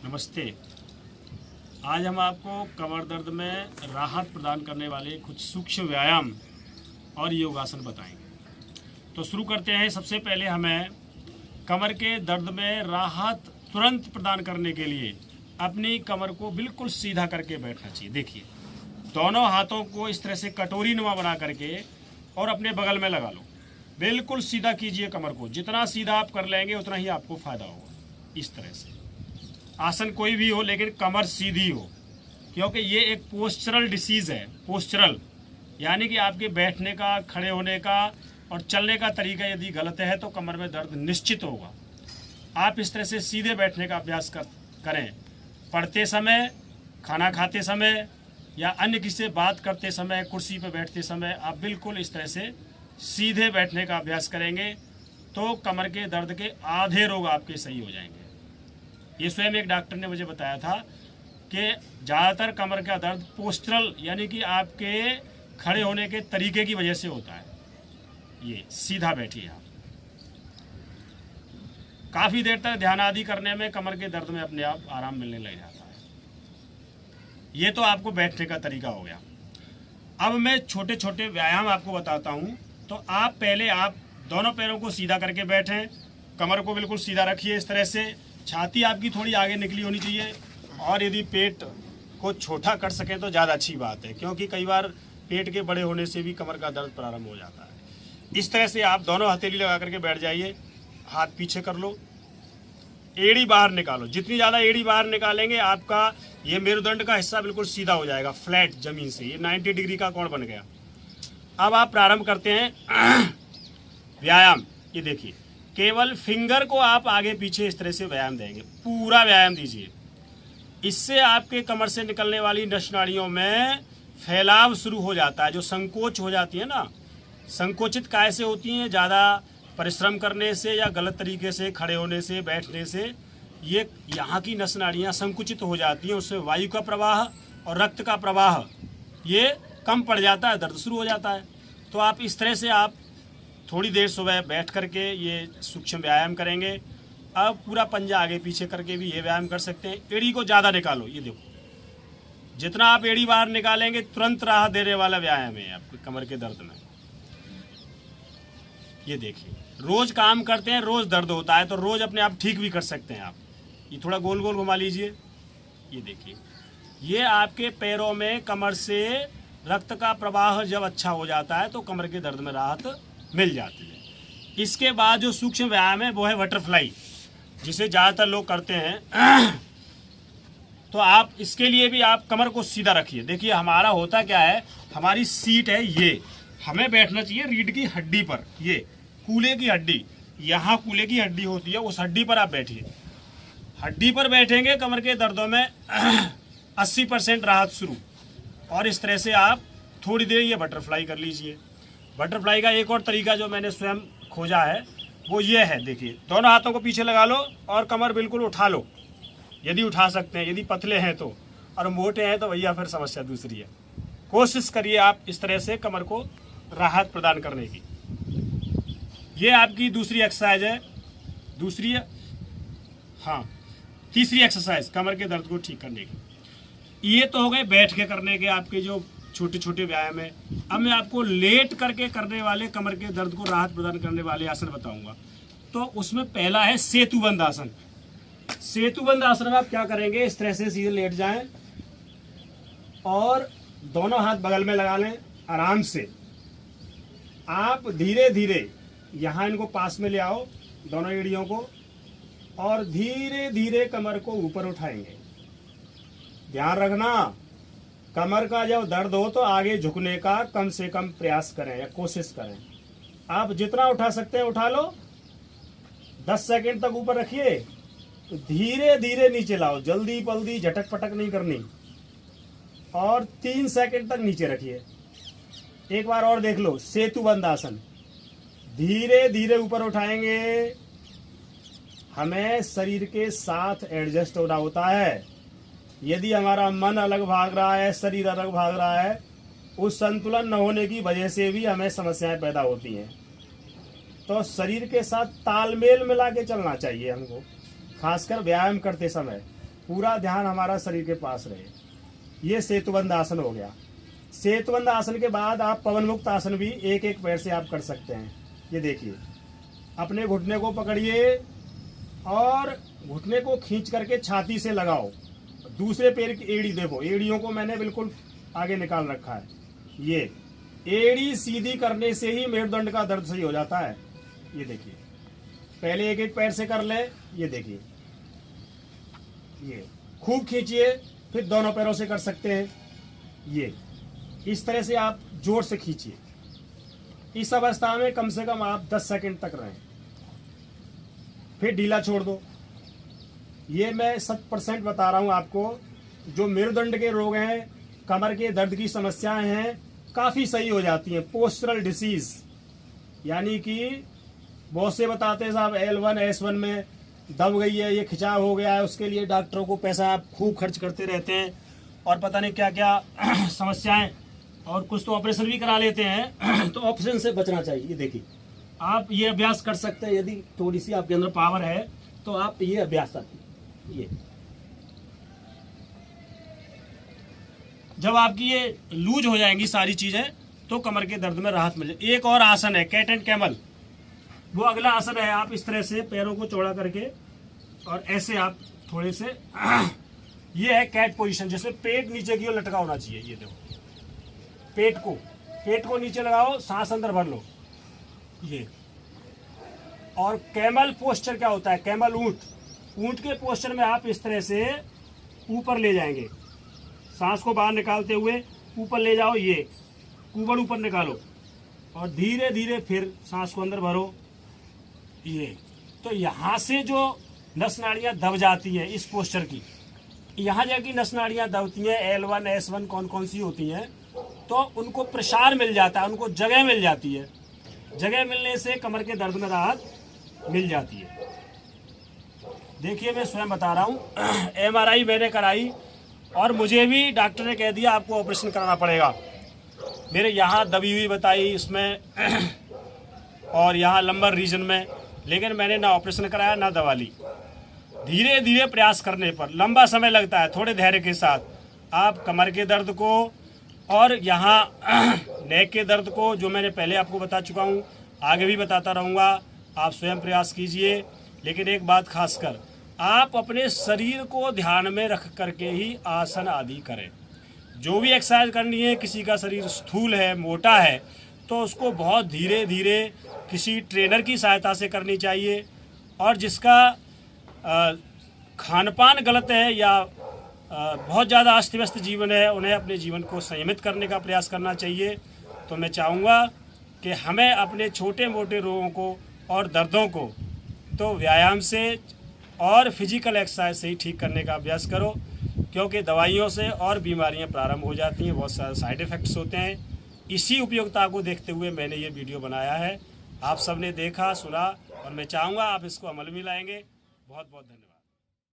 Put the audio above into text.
नमस्ते। आज हम आपको कमर दर्द में राहत प्रदान करने वाले कुछ सूक्ष्म व्यायाम और योगासन बताएंगे। तो शुरू करते हैं। सबसे पहले हमें कमर के दर्द में राहत तुरंत प्रदान करने के लिए अपनी कमर को बिल्कुल सीधा करके बैठना चाहिए। देखिए, दोनों हाथों को इस तरह से कटोरी नुमा बना करके और अपने बगल में लगा लो। बिल्कुल सीधा कीजिए कमर को। जितना सीधा आप कर लेंगे उतना ही आपको फायदा होगा। इस तरह से आसन कोई भी हो, लेकिन कमर सीधी हो, क्योंकि ये एक पोस्चरल डिसीज़ है। पोस्चरल यानी कि आपके बैठने का, खड़े होने का और चलने का तरीका यदि गलत है तो कमर में दर्द निश्चित होगा। आप इस तरह से सीधे बैठने का अभ्यास करें। पढ़ते समय, खाना खाते समय या अन्य किसी से बात करते समय, कुर्सी पर बैठते समय आप बिल्कुल इस तरह से सीधे बैठने का अभ्यास करेंगे तो कमर के दर्द के आधे रोग आपके सही हो जाएंगे। ये स्वयं एक डॉक्टर ने मुझे बताया था कि ज़्यादातर कमर का दर्द पोस्चरल यानी कि आपके खड़े होने के तरीके की वजह से होता है। ये सीधा बैठिए आप। काफ़ी देर तक ध्यान आदि करने में कमर के दर्द में अपने आप आराम मिलने लग जाता है। ये तो आपको बैठने का तरीका हो गया। अब मैं छोटे छोटे व्यायाम आपको बताता हूँ। तो आप पहले दोनों पैरों को सीधा करके बैठें। कमर को बिल्कुल सीधा रखिए इस तरह से। छाती आपकी थोड़ी आगे निकली होनी चाहिए और यदि पेट को छोटा कर सकें तो ज़्यादा अच्छी बात है, क्योंकि कई बार पेट के बड़े होने से भी कमर का दर्द प्रारंभ हो जाता है। इस तरह से आप दोनों हथेली लगा करके बैठ जाइए। हाथ पीछे कर लो, एड़ी बाहर निकालो। जितनी ज़्यादा एड़ी बाहर निकालेंगे आपका ये मेरुदंड का हिस्सा बिल्कुल सीधा हो जाएगा, फ्लैट ज़मीन से। ये 90 डिग्री का कोण बन गया। अब आप प्रारंभ करते हैं व्यायाम। ये देखिए, केवल फिंगर को आप आगे पीछे इस तरह से व्यायाम देंगे। पूरा व्यायाम दीजिए। इससे आपके कमर से निकलने वाली नस नाड़ियों में फैलाव शुरू हो जाता है। जो संकोच हो जाती है ना, संकोचित काय से होती हैं, ज़्यादा परिश्रम करने से या गलत तरीके से खड़े होने से, बैठने से ये यहाँ की नस नाड़ियाँ संकुचित हो जाती हैं। उससे वायु का प्रवाह और रक्त का प्रवाह ये कम पड़ जाता है, दर्द शुरू हो जाता है। तो आप इस तरह से आप थोड़ी देर सुबह बैठ करके ये सूक्ष्म व्यायाम करेंगे। अब पूरा पंजा आगे पीछे करके भी ये व्यायाम कर सकते हैं। एड़ी को ज़्यादा निकालो। ये देखो, जितना आप एड़ी बाहर निकालेंगे तुरंत राहत देने वाला व्यायाम है आपके कमर के दर्द में। ये देखिए, रोज़ काम करते हैं, रोज़ दर्द होता है तो रोज़ अपने आप ठीक भी कर सकते हैं आप। ये थोड़ा गोल गोल घुमा लीजिए। ये देखिए, ये आपके पैरों में कमर से रक्त का प्रवाह जब अच्छा हो जाता है तो कमर के दर्द में राहत मिल जाती है। इसके बाद जो सूक्ष्म व्यायाम है वो है बटरफ्लाई, जिसे ज़्यादातर लोग करते हैं। तो आप इसके लिए भी आप कमर को सीधा रखिए। देखिए, हमारा होता क्या है, हमारी सीट है ये, हमें बैठना चाहिए रीढ़ की हड्डी पर। ये कूल्हे की हड्डी, यहाँ कूल्हे की हड्डी होती है, उस हड्डी पर आप बैठिए। हड्डी पर बैठेंगे कमर के दर्दों में 80% राहत शुरू। और इस तरह से आप थोड़ी देर ये बटरफ्लाई कर लीजिए। बटरफ्लाई का एक और तरीका जो मैंने स्वयं खोजा है वो ये है। देखिए, दोनों हाथों को पीछे लगा लो और कमर बिल्कुल उठा लो, यदि उठा सकते हैं। यदि पतले हैं तो, और मोटे हैं तो भैया फिर समस्या दूसरी है। कोशिश करिए आप इस तरह से कमर को राहत प्रदान करने की। ये आपकी दूसरी एक्सरसाइज है। तीसरी एक्सरसाइज कमर के दर्द को ठीक करने की। ये तो हो गए बैठ के करने के आपके जो छोटे छोटे व्यायाम है। अब मैं आपको लेट करके करने वाले कमर के दर्द को राहत प्रदान करने वाले आसन बताऊंगा। तो उसमें पहला है सेतुबंद आसन। सेतुबंद आसन में आप क्या करेंगे, इस तरह से सीधे लेट जाएं और दोनों हाथ बगल में लगा लें आराम से। आप धीरे धीरे यहाँ इनको पास में ले आओ, दोनों एड़ियों को, और धीरे धीरे कमर को ऊपर उठाएंगे। ध्यान रखना, कमर का जब दर्द हो तो आगे झुकने का कम से कम प्रयास करें या कोशिश करें। आप जितना उठा सकते हैं उठा लो। 10 सेकंड तक ऊपर रखिए, तो धीरे धीरे नीचे लाओ। जल्दी पल्दी झटक पटक नहीं करनी। और 3 सेकंड तक नीचे रखिए। एक बार और देख लो, सेतुबंद आसन। धीरे धीरे ऊपर उठाएंगे। हमें शरीर के साथ एडजस्ट होना होता है। यदि हमारा मन अलग भाग रहा है, शरीर अलग भाग रहा है, उस संतुलन न होने की वजह से भी हमें समस्याएं पैदा होती हैं। तो शरीर के साथ तालमेल मिला के चलना चाहिए हमको, खासकर व्यायाम करते समय। पूरा ध्यान हमारा शरीर के पास रहे। ये सेतुबंद आसन हो गया। सेतुबंद आसन के बाद आप पवन मुक्त आसन भी एक एक पैर से आप कर सकते हैं। ये देखिए, अपने घुटने को पकड़िए और घुटने को खींच करके छाती से लगाओ। दूसरे पैर की एड़ी देखो, एड़ियों को मैंने बिल्कुल आगे निकाल रखा है। ये एड़ी सीधी करने से ही मेरुदंड का दर्द सही हो जाता है। ये देखिए, पहले एक एक पैर से कर ले। ये देखिए, ये खूब खींचिए, फिर दोनों पैरों से कर सकते हैं। ये इस तरह से आप जोर से खींचिए। इस अवस्था में कम से कम आप 10 सेकंड तक रहें, फिर ढीला छोड़ दो। ये मैं 100% बता रहा हूं आपको। जो मेरुदंड के रोग हैं, कमर के दर्द की समस्याएं हैं, काफ़ी सही हो जाती हैं। पोस्चरल डिसीज, यानी कि बहुत से बताते हैं साहब L1 S1 में दब गई है, ये खिंचाव हो गया है, उसके लिए डॉक्टरों को पैसा आप खूब खर्च करते रहते हैं और पता नहीं क्या क्या समस्याएं, और कुछ तो ऑपरेशन भी करा लेते हैं। तो ऑपरेशन से बचना चाहिए। ये देखिए, आप ये अभ्यास कर सकते हैं। यदि थोड़ी सी आपके अंदर पावर है तो आप ये अभ्यास करिए। ये जब आपकी ये लूज हो जाएंगी सारी चीजें, तो कमर के दर्द में राहत मिल जाए। एक और आसन है कैट एंड कैमल, वो अगला आसन है। आप इस तरह से पैरों को चौड़ा करके और ऐसे आप थोड़े से ये है कैट पोजीशन, जिसमें पेट नीचे की ओर लटका होना चाहिए। ये देखो, पेट को नीचे लगाओ, सांस अंदर भर लो। ये और कैमल पोस्चर क्या होता है? कैमल ऊंट के पोस्चर में आप इस तरह से ऊपर ले जाएंगे, सांस को बाहर निकालते हुए ऊपर ले जाओ। ये कुबड़ ऊपर निकालो और धीरे धीरे फिर सांस को अंदर भरो। ये तो यहाँ से जो नस नाड़ियाँ दब जाती हैं इस पोस्चर की, यहाँ जाके नस नाड़ियाँ दबती हैं, L1 S1 कौन कौन सी होती हैं, तो उनको प्रसार मिल जाता है, उनको जगह मिल जाती है। जगह मिलने से कमर के दर्द में राहत मिल जाती है। देखिए, मैं स्वयं बता रहा हूँ। MRI मैंने कराई और मुझे भी डॉक्टर ने कह दिया आपको ऑपरेशन कराना पड़ेगा। मेरे यहाँ दबी हुई बताई इसमें और यहाँ लंबर रीजन में, लेकिन मैंने ना ऑपरेशन कराया ना दवा ली। धीरे धीरे प्रयास करने पर लंबा समय लगता है। थोड़े धैर्य के साथ आप कमर के दर्द को और यहाँ नेक के दर्द को, जो मैंने पहले आपको बता चुका हूँ, आगे भी बताता रहूँगा। आप स्वयं प्रयास कीजिए। लेकिन एक बात खासकर, आप अपने शरीर को ध्यान में रख करके ही आसन आदि करें। जो भी एक्सरसाइज करनी है, किसी का शरीर स्थूल है, मोटा है, तो उसको बहुत धीरे धीरे किसी ट्रेनर की सहायता से करनी चाहिए। और जिसका खान पान गलत है या बहुत ज़्यादा अस्त व्यस्त जीवन है, उन्हें अपने जीवन को संयमित करने का प्रयास करना चाहिए। तो मैं चाहूँगा कि हमें अपने छोटे मोटे रोगों को और दर्दों को तो व्यायाम से और फिजिकल एक्सरसाइज से ही ठीक करने का अभ्यास करो, क्योंकि दवाइयों से और बीमारियां प्रारंभ हो जाती हैं, बहुत सारे साइड इफ़ेक्ट्स होते हैं। इसी उपयोगिता को देखते हुए मैंने ये वीडियो बनाया है। आप सबने देखा, सुना, और मैं चाहूँगा आप इसको अमल में लाएंगे। बहुत बहुत धन्यवाद।